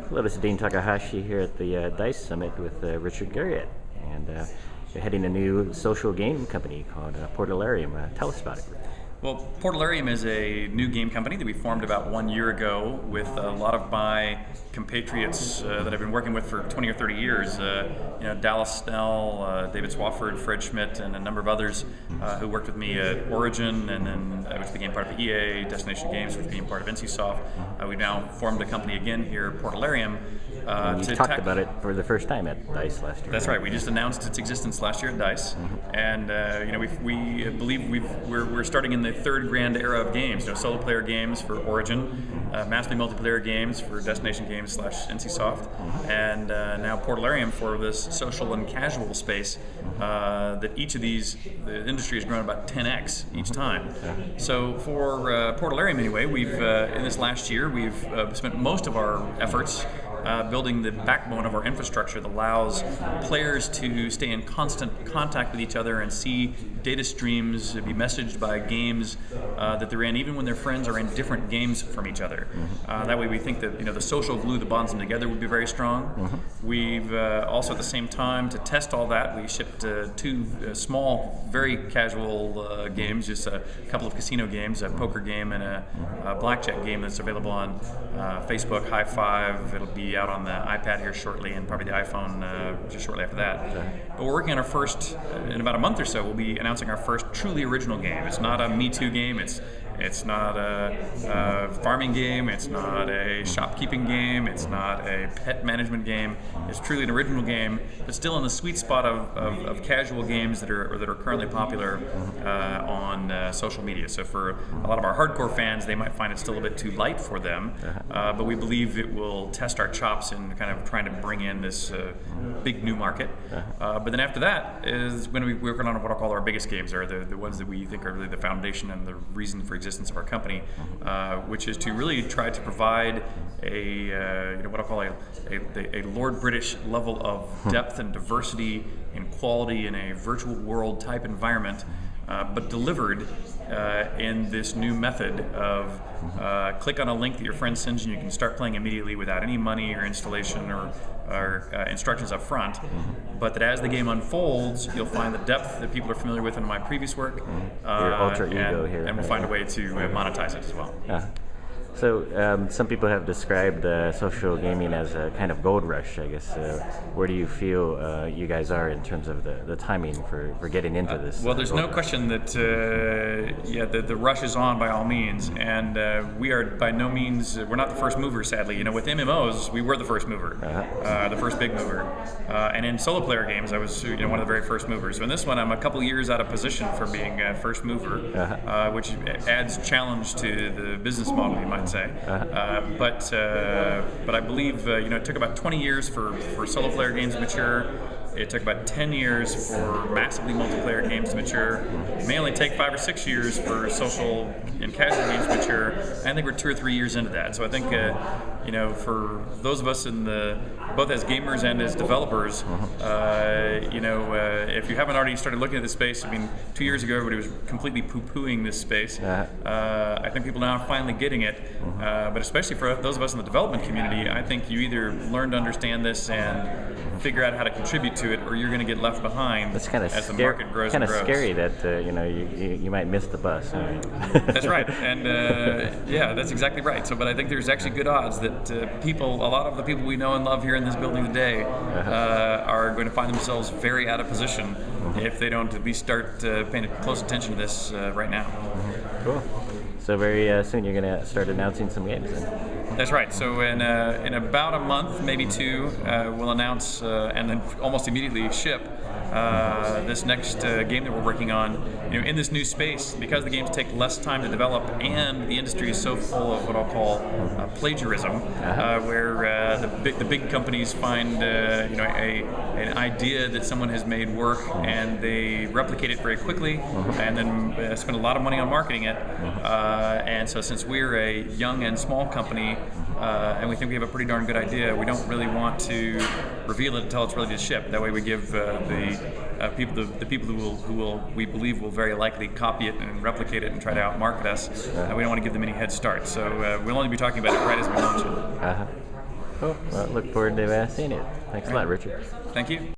Hello, this is Dean Takahashi here at the DICE Summit with Richard Garriott, and we're heading a new social game company called Portalarium. Tell us about it. Well, Portalarium is a new game company that we formed about 1 year ago with a lot of my compatriots that I've been working with for 20 or 30 years. Dallas Snell, David Swafford, Fred Schmidt, and a number of others who worked with me at Origin, and then which became part of EA, Destination Games, which became part of NCSoft. We've now formed a company again here, Portalarium. You talked about it for the first time at DICE last year. That's right. We just announced its existence last year at DICE, and we believe we're starting in the third grand era of games. Solo player games for Origin, massively multiplayer games for Destination Games / NCSoft, and now Portalarium for this social and casual space. That each of these, the industry has grown about 10x each time. So for Portalarium anyway, we've in this last year we've spent most of our efforts building the backbone of our infrastructure that allows players to stay in constant contact with each other and see data streams be messaged by games that they're in, even when their friends are in different games from each other. That way we think that the social glue that bonds them together would be very strong. We've also at the same time, to test all that, we shipped two small, very casual games, just a couple of casino games, a poker game and a blackjack game that's available on Facebook, High Five. It'll be out on the iPad here shortly, and probably the iPhone just shortly after that. But we're working on our first, in about a month or so, we'll be announcing our first truly original game. It's not a Me Too game, it's not a farming game, it's not a shopkeeping game, it's not a pet management game. It's truly an original game, but still in the sweet spot of casual games that are currently popular on social media. So for a lot of our hardcore fans, they might find it still a bit too light for them, but we believe it will test our chops in kind of trying to bring in this big new market. But then after that is when we're working on what I'll call our biggest games, or the ones that we think are really the foundation and the reason for existence of our company, which is to really try to provide a what I'll call a Lord British level of depth and diversity and quality in a virtual world type environment, but delivered in this new method of click on a link that your friend sends you, and you can start playing immediately without any money or installation or instructions up front. But that as the game unfolds, you'll find the depth that people are familiar with in my previous work, Your alter ego here, and we'll find a way to monetize it as well. So some people have described social gaming as a kind of gold rush, I guess. Where do you feel you guys are in terms of the timing for getting into this? Well, there's no question that the rush is on by all means, and we are by no means, we're not the first mover, sadly. With MMOs, we were the first mover, the first big mover. And in solo player games, I was one of the very first movers. So in this one, I'm a couple years out of position for being first mover, which adds challenge to the business model, you might say. But I believe it took about 20 years for solo player games to mature. It took about 10 years for massively multiplayer games to mature. It may only take 5 or 6 years for social and casual games to mature. I think we're 2 or 3 years into that. So I think, for those of us both as gamers and as developers, if you haven't already started looking at this space, 2 years ago everybody was completely poo-pooing this space. I think people now are finally getting it. But especially for those of us in the development community, I think you either learn to understand this and figure out how to contribute to it, or you're going to get left behind as the market grows and grows. Kind of scary that you might miss the bus. That's right, and that's exactly right. But I think there's actually good odds that a lot of the people we know and love here in this building today are going to find themselves very out of position if they don't at least start paying close attention to this right now. Cool. So very soon you're going to start announcing some games then. That's right. So in about a month, maybe 2, we'll announce and then almost immediately ship this next game that we're working on. In this new space, because the games take less time to develop, and the industry is so full of what I'll call plagiarism, where the big companies find an idea that someone has made work, and they replicate it very quickly, and then spend a lot of money on marketing it. And so, since we're a young and small company, and we think we have a pretty darn good idea, we don't really want to reveal it until it's ready to ship. That way, we give the people who we believe will very likely copy it and replicate it and try to outmarket us. We don't want to give them any head start. So we'll only be talking about it right as we launch it. Cool. Well, look forward to seeing it. Thanks a lot, Richard. Thank you.